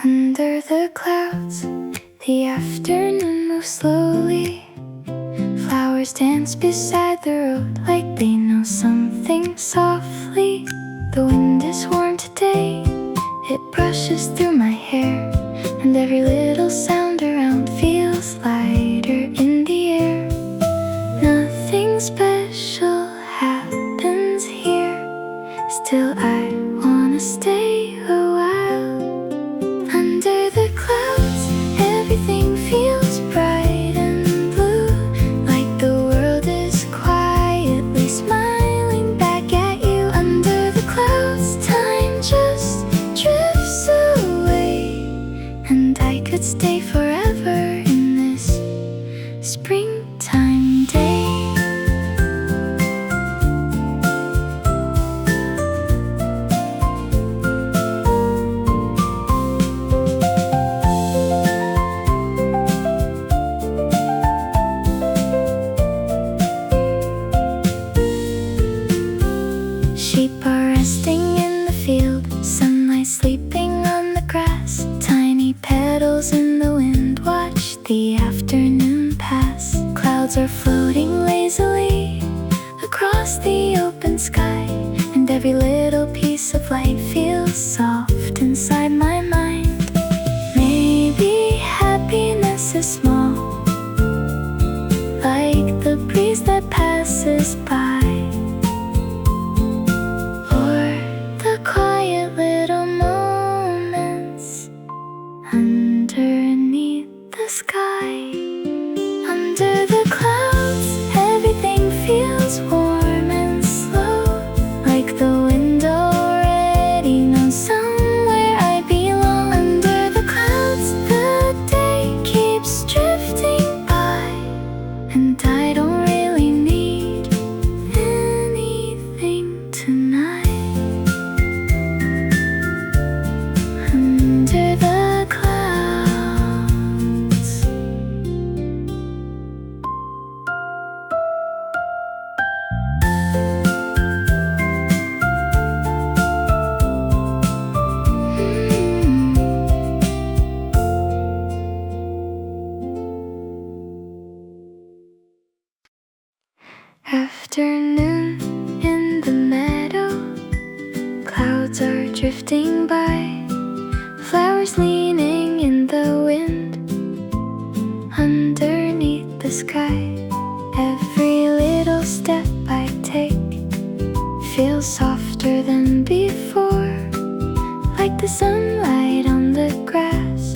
Under the clouds, the afternoon moves slowly. Flowers dance beside the road like they know something softly. The wind is warm today, it brushes through my hair, and every little sound around feels lighter in the air. Nothing special happens here, still I wanna stay a while. Under the clouds, everything feels bright and blue, like the world is quietly smiling back at you. Under the clouds, time just drifts away, and I could stay forever in this springtime day. Sheep are resting in the field, sunlight sleeping on the grass. Tiny petals in the wind watch the afternoon pass. Clouds are floating lazily across the open sky, and every little piece of light feels soft inside my mind. Maybe happiness is small, like the breeze that passes by, quiet little moments underneath the sky. Under the clouds, everything feels warm and slow, like the wind already knows somewhere I belong. Under the clouds, the day keeps drifting by, and I don't really need anything tonight. Under the clouds. Afternoon in the meadow, clouds are drifting by. Flowers leaning in the wind underneath the sky. Every little step I take feels softer than before, like the sunlight on the grass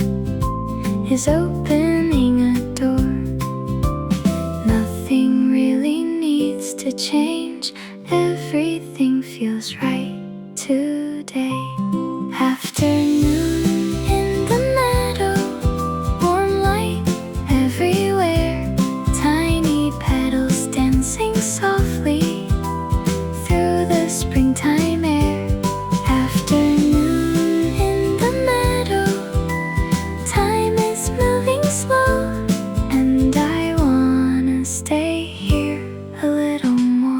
is opening a door. Nothing really needs to change, everything feels right today. Afternoon in the meadow, warm light everywhere, tiny petals dancing softly through the springtime air. Afternoon in the meadow, time is moving slow, and I wanna stay here a little more.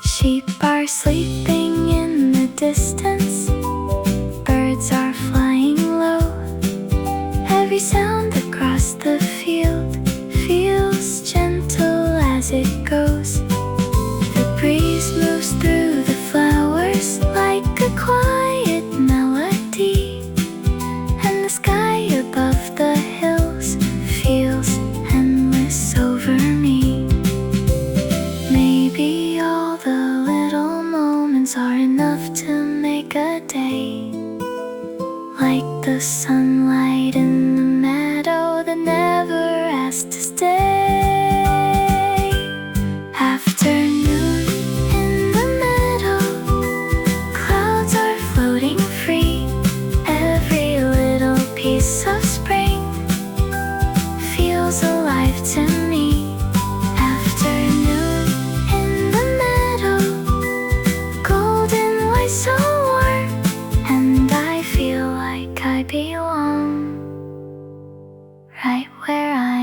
Sheep are sleeping in the distance, birds are flying low. Every sound across the field feels gentle as it goes. The breeze moves through the flowers like a quiet melody, and the sky above the hills feels endless over me. Maybe all the little moments are enough to make a day, like the sunlight in the meadow that never asked to stay. Afternoon in the meadow, clouds are floating free. Every little piece of spring feels alive to me. Afternoon in the meadow, golden light so warm, and I feel like I belong right where I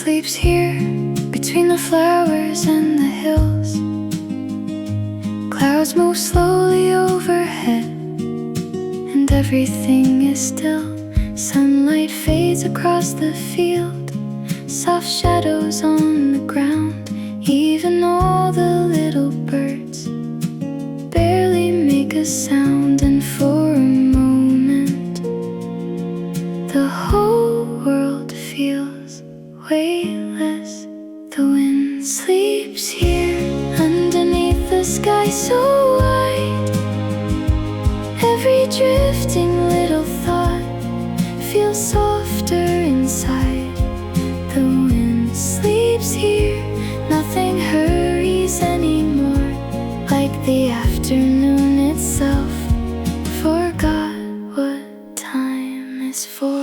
sleeps here between the flowers and the hills. Clouds move slowly overhead, and everything is still. Sunlight fades across the field, soft shadows on the ground. Even all the little birds barely make a sound. And for a moment, the whole world feels weightless. The wind sleeps here underneath the sky so wide. Every drifting little thought feels softer inside. The wind sleeps here, nothing hurries anymore. Like the afternoon itself forgot what time is for.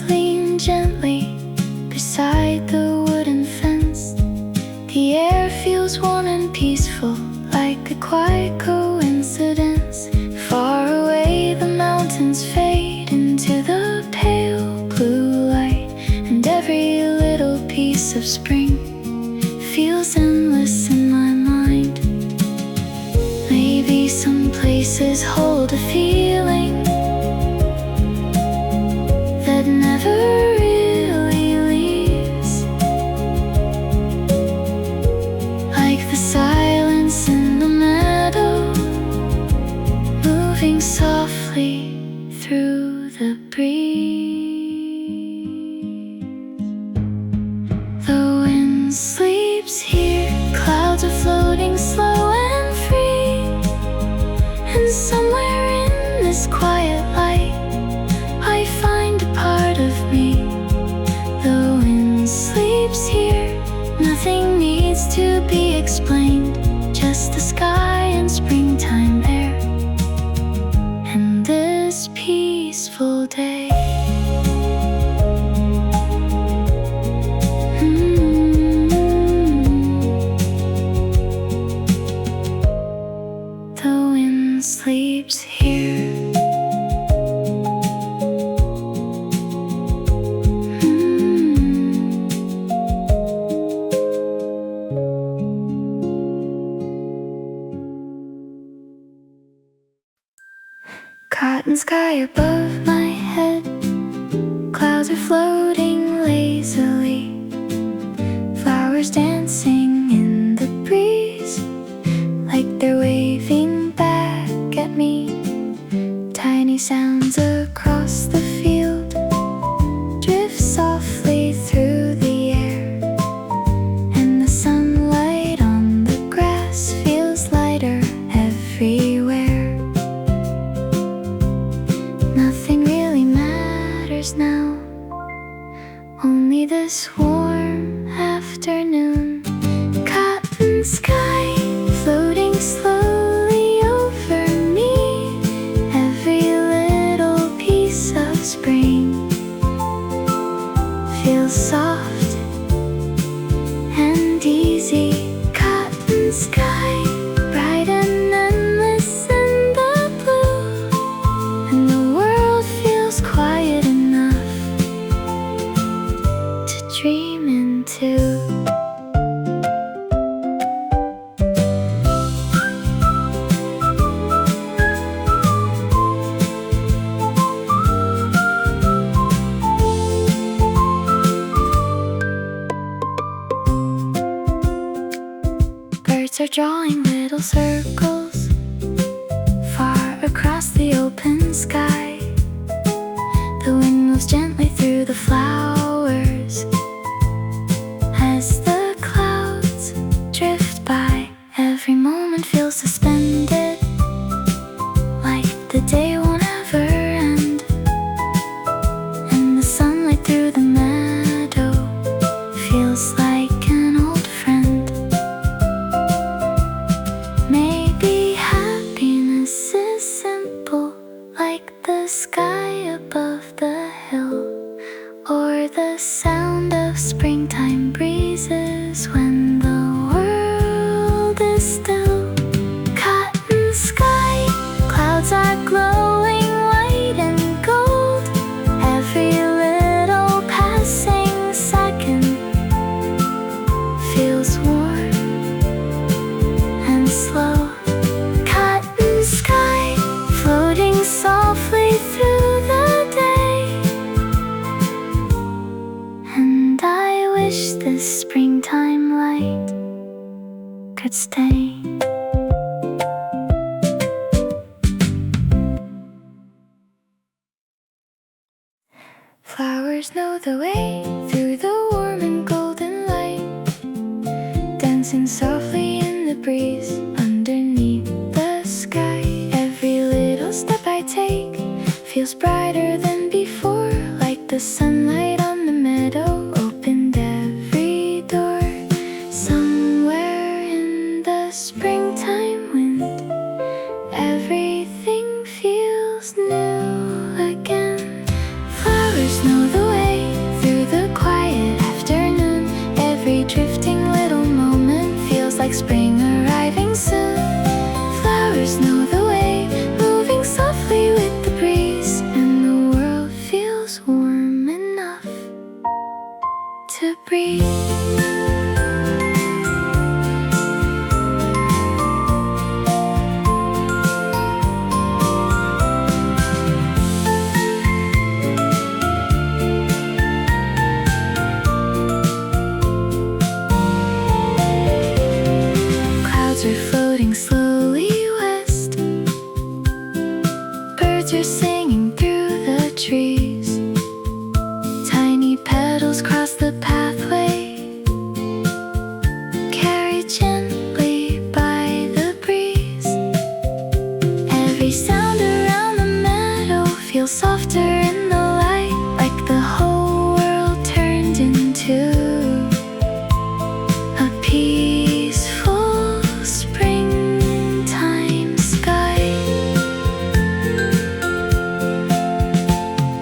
Lean gently beside the wooden fence. The air feels warm and peaceful, like a quiet coincidence. Far away the mountains fade into the pale blue light, and every little piece of spring feels endless in my mind. Maybe some places hold a feeling that never really leaves, like the silence in the meadow, moving softly through the breeze. The wind sleeps here, clouds are floating slow and free, and somewhere in this quiet light I find a part of me. The wind sleeps here, nothing needs to be explained. Just the sky and springtime air, and this peaceful day. The wind sleeps here. Cotton sky above my head, clouds are floating lazily, flowers dancing in the breeze, like they're waving back at me. Tiny sounds across the field drift softly through the air, and the sunlight on the grass feels lighter everywhere. Nothing really matters now, only this warm afternoon. Cotton sky floating slowly over me, every little piece of spring feels soft and easy. Cotton sky, bright and endless in the blue, and the world feels quiet enough to dream into. Birds are drawing little circles far across the open sky. The wind moves gently through the flowers as the clouds drift by. Every moment feels suspended, like the day won't ever end, and the sunlight through the meadow feels like an old friend. Maybe happy is still. Cotton sky, clouds are glowing white and gold. Every little passing second feels warm and slow. Cotton sky, floating softly through the day. And I wish this springtime light could stay. Flowers know the way through the warm and golden light, dancing softly in the breeze underneath the sky. Every little step I take feels brighter than before, like the sunlight on the meadow opened every door. Somewhere in the springtime wind, everything feels new again. Flowers know the way through the quiet afternoon. Every drifting little moment feels like spring arriving soon. Flowers know the way, moving softly with the breeze, and the world feels warm enough to breathe. Clouds are floating slowly west. Birds are singing through the trees. Tiny petals cross the pathway, carried gently by the breeze. Every sound around the meadow feels softer in the light, like the whole world turned into a peaceful springtime sky.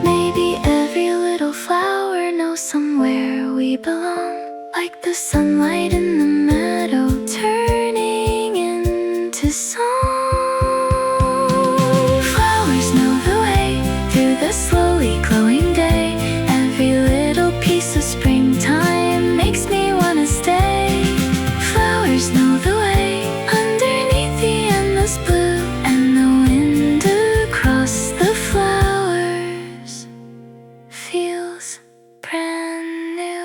Maybe every little flower knows somewhere we belong, like the sunlight in the meadow turning into song. Flowers know the way through the slowly glowing day. Every little piece of springtime makes me wanna stay. Flowers know the way underneath the endless blue, and the wind across the flowers feels brand new.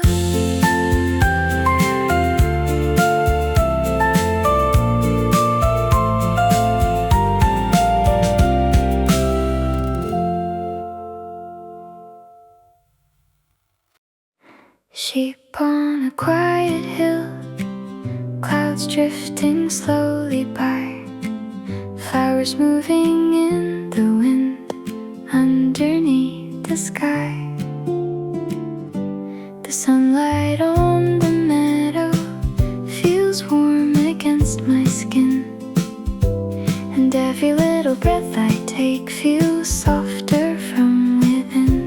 Sheep on a quiet hill, clouds drifting slowly by, flowers moving in the wind underneath the sky. The sunlight on the meadow feels warm against my skin, and every little breath I take feels softer from within.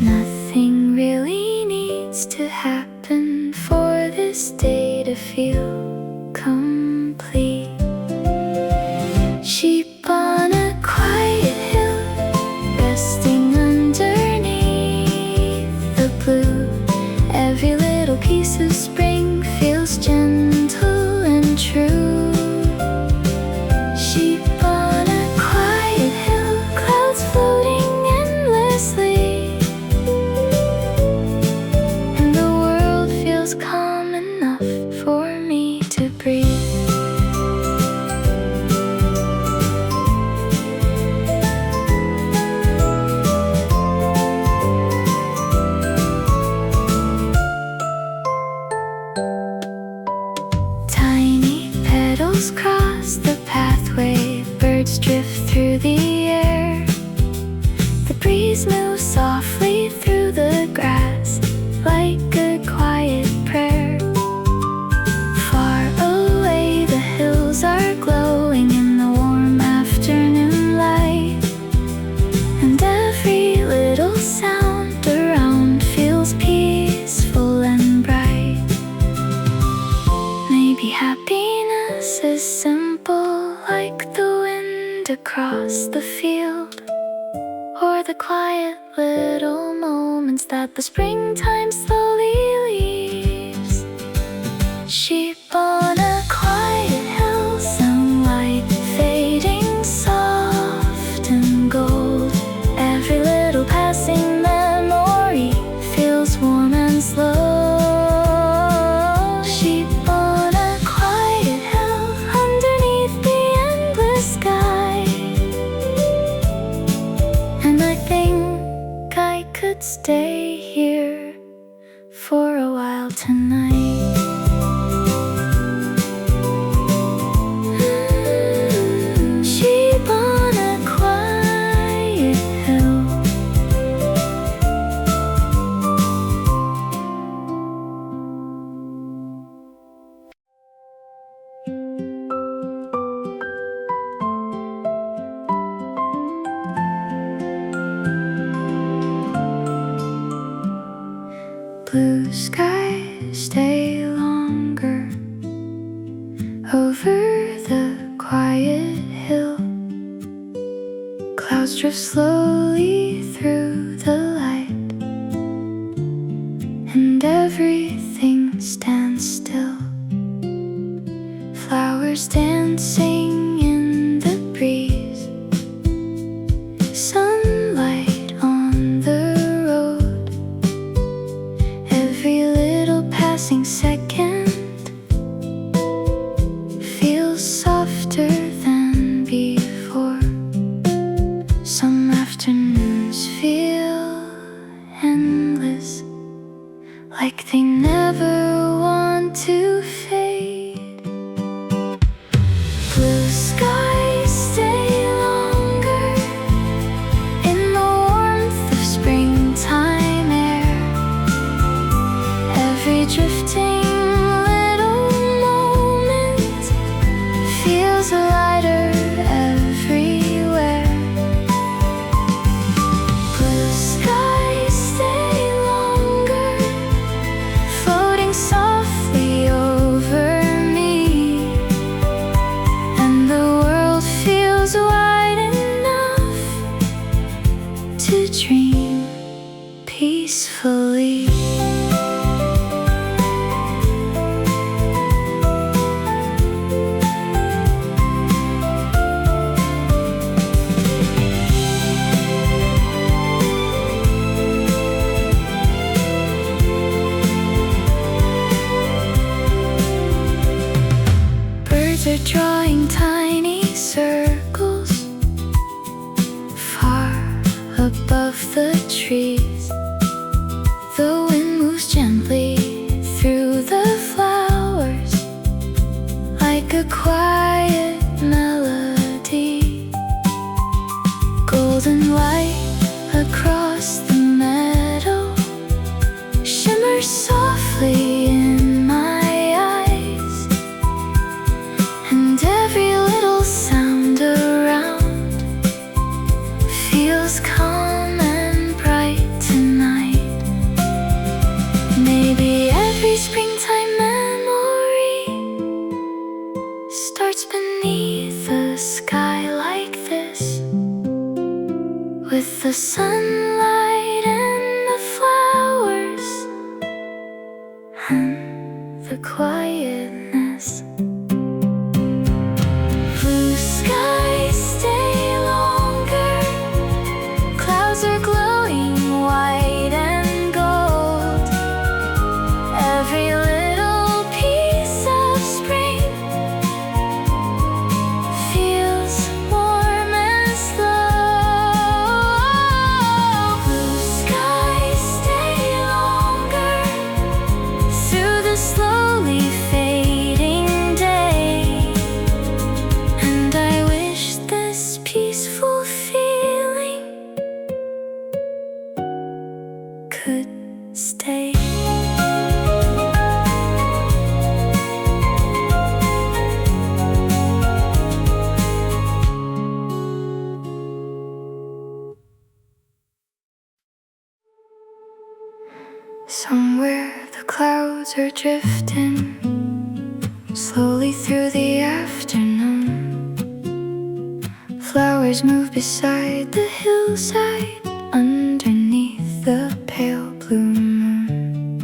Nothing really needs to happen for this day to feel complete. Sheep on a quiet hill, resting underneath the blue. Every little piece of spring feels gentle and true. Sheep on a quiet hill, clouds floating endlessly, and the world feels calm enough for me to breathe. Tiny petals cross the pathway, birds drift through the air. The breeze moves softly through the grass, like a quiet prayer. Far away the hills are glowing in the warm afternoon light, and every little sound around feels peaceful and bright. wind across the field, or the quiet little moments that the springtime slowly leaves. Sheep on a quiet hill, sunlight fading soft and gold. Every little passing memory feels warm and slow. Sheep on a quiet hill underneath the endless sky. And I think I could stay here for a while tonight. Sheep on a quiet hill. Blue skies stay longer over the quiet hill. Clouds drift slowly through the light, and everything stands still. Flowers dancing in the breeze, sunlight on the road. Every little passing second feels softer than before. Some afternoons feel endless, like they never want to fade. Blue skies stay longer in the warmth of springtime air. Every drifting little moment feels lighter everywhere. Blue skies stay longer, floating softly over me, and the world feels wide enough to dream peacefully. Birds are drawing tiny circles far above the trees. The wind moves gently through the flowers like a quiet melody. Golden light across the meadow shimmers softly in my eyes, and every little sound around feels calm and bright tonight. Maybe every springtime memory starts beneath a sky like this, with the sunlight and the flowers and the quietness. Blue skies stay longer, clouds are glowing white and gold. Every little piece of spring feels warm and slow. Blue skies stay longer through the slowly fading day, and I wish this peaceful feeling could stay. Somewhere the clouds are drifting slowly through the afternoon. Flowers move beside the hillside underneath the pale blue moon.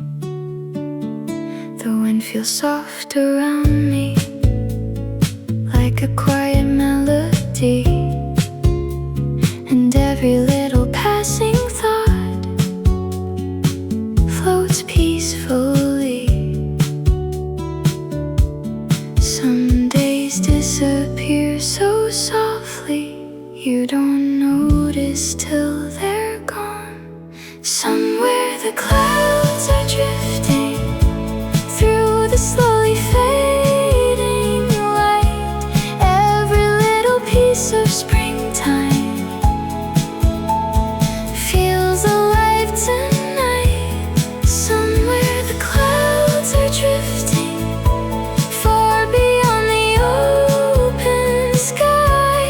The wind feels soft around me, like a quiet melody, and every little passing thought floats peacefully. Some days disappear so softly, you don't notice till they're gone. Somewhere the clouds are drifting through the slowly fading light. Every little piece of springtime feels alive tonight. Somewhere the clouds are drifting far beyond the open sky,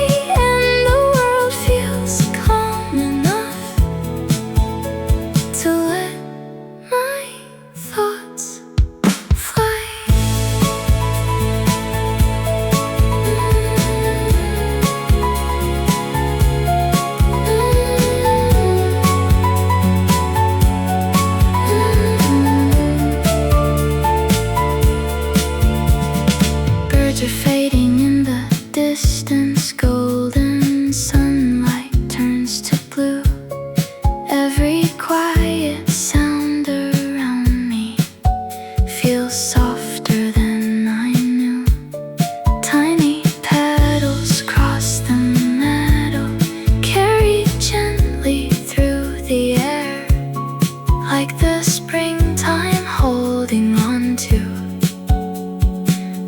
and the world feels calm enough to let my thoughts fly. Birds are fading in the distance, golden sunlight turns to blue. Every quiet sound around me feels softer than I knew. Tiny petals cross the meadow, carried gently through the air, like the springtime holding on to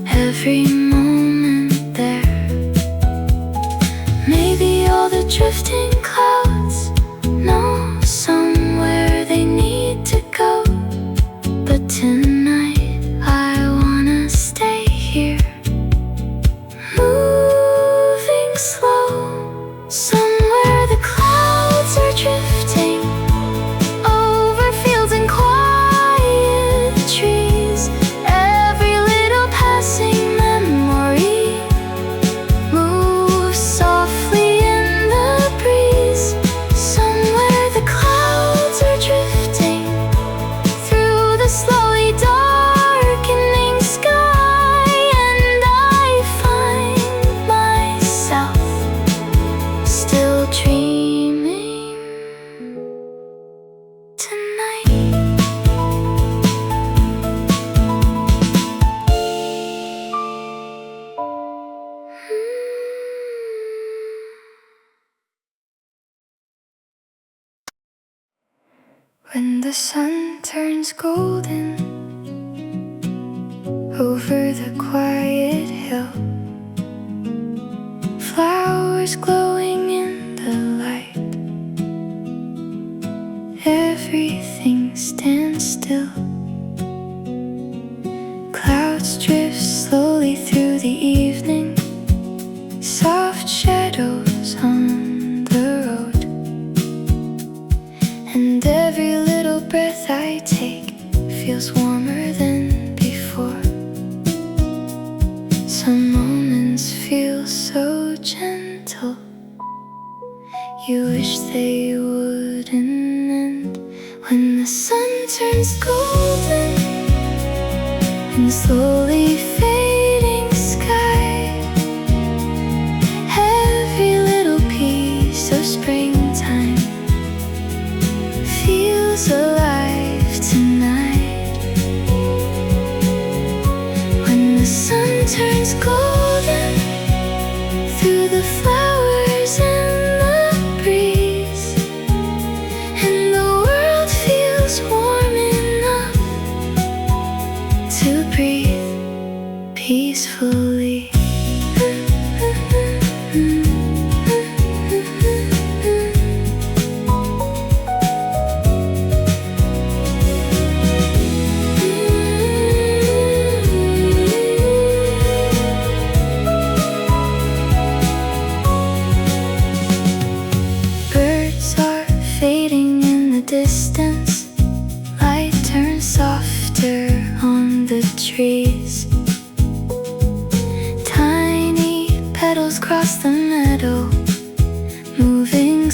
every moment there. Maybe all the drifting clouds know somewhere they need to go, but tonight I wanna stay here, moving slow. Somewhere the clouds are drifting over fields and quiet trees. Every little passing memory moves softly in the breeze. Somewhere the clouds are drifting through the slowly darkening sky, and I find myself still dreaming tonight. When the sun turns golden over the quiet hill, flowers glowing in the light, everything stands still. Clouds drift slowly through the evening, soft shadows on the road, and every little breath I take feels warmer than before. Some moments feel so gentle, you wish they wouldn't end. When the sun turns golden in the slowly fading sky, every little piece of springtime feels alive tonight. When the sun turns golden through the flowers and the breeze, and the world feels warm enough to breathe peacefully. Birds are fading in the distance, light turns softer on the trees. Tiny petals cross the meadow,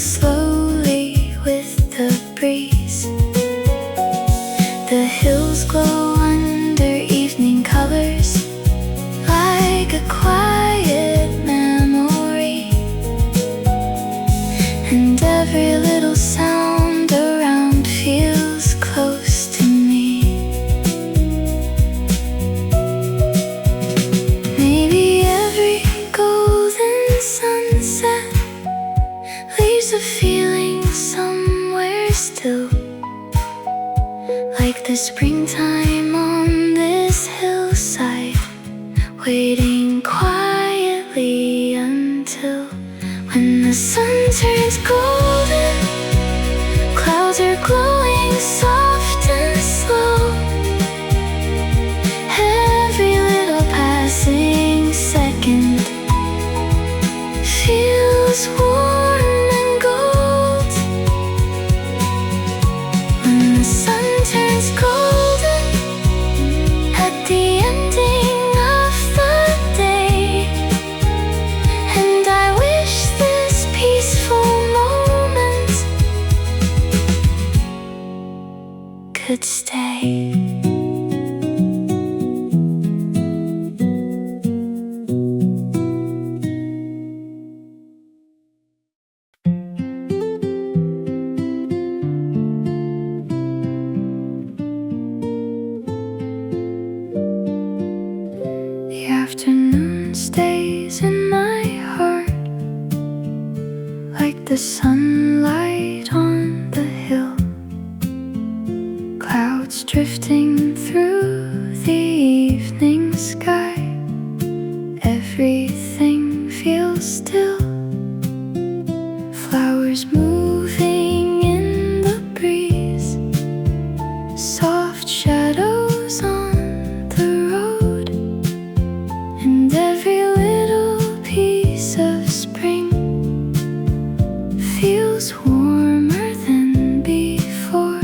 slowly with the breeze. The hills glow under evening colors, like a quiet memory. And every little sound around feels close to me. Maybe every golden sunset leaves a feeling somewhere still, like the springtime on this hillside, waiting quietly until when the sun turns golden, clouds are glowing soft and slow. Every little passing second feels warm and gold. When the sun turns golden at the ending of the day, and I wish this peaceful moment could stay. The afternoon stays in my heart, like the sunlight on the hill. Clouds drifting through the evening sky, everything feels still. Flowers moving in the breeze, soft shadows on the road. And every little piece of spring feels warmer than before.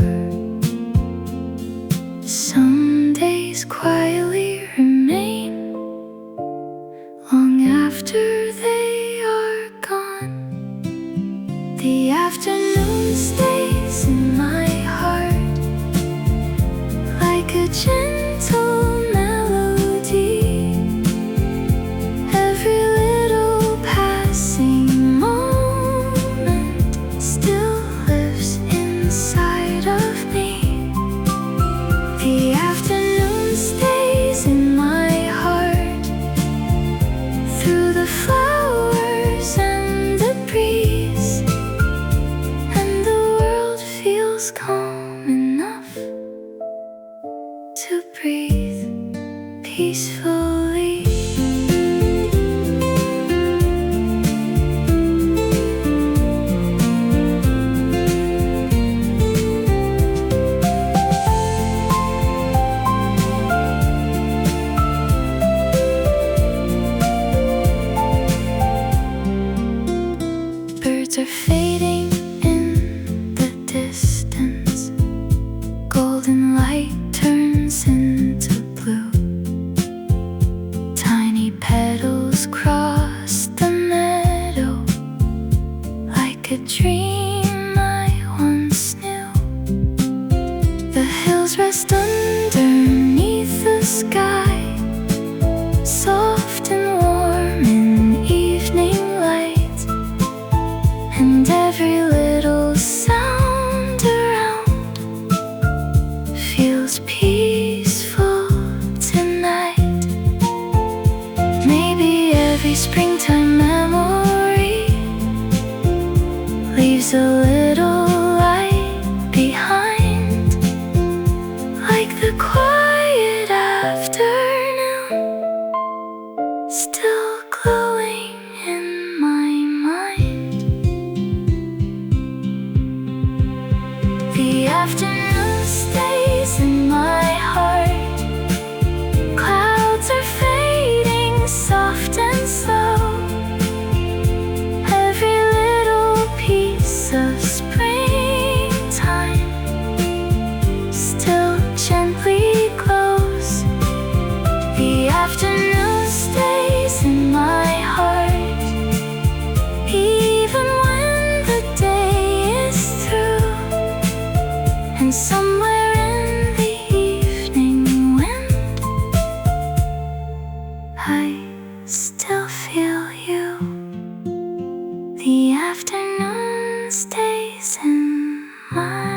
Some days quietly remain long after they are gone. The afternoon stays in my heart, like a gentle melody. Every little passing moment still lives inside of me. The afternoon stays in my heart, through the flowers and the breeze. And the world feels calm enough to breathe peacefully. Birds are fading in the distance, golden light turns into blue. Tiny petals cross the meadow, like a dream I once knew. The hills rest underneath the sky, soft and warm in evening light. And every little sound around feels peaceful tonight. Maybe every springtime memory leaves a little light behind, like the quiet afternoon still glowing in my mind. The afternoon stays in my heart, clouds are fading soft and slow. Every little piece of springtime still gently glows. The afternoon stays in my heart, even when the day I still feel you. The afternoon stays in my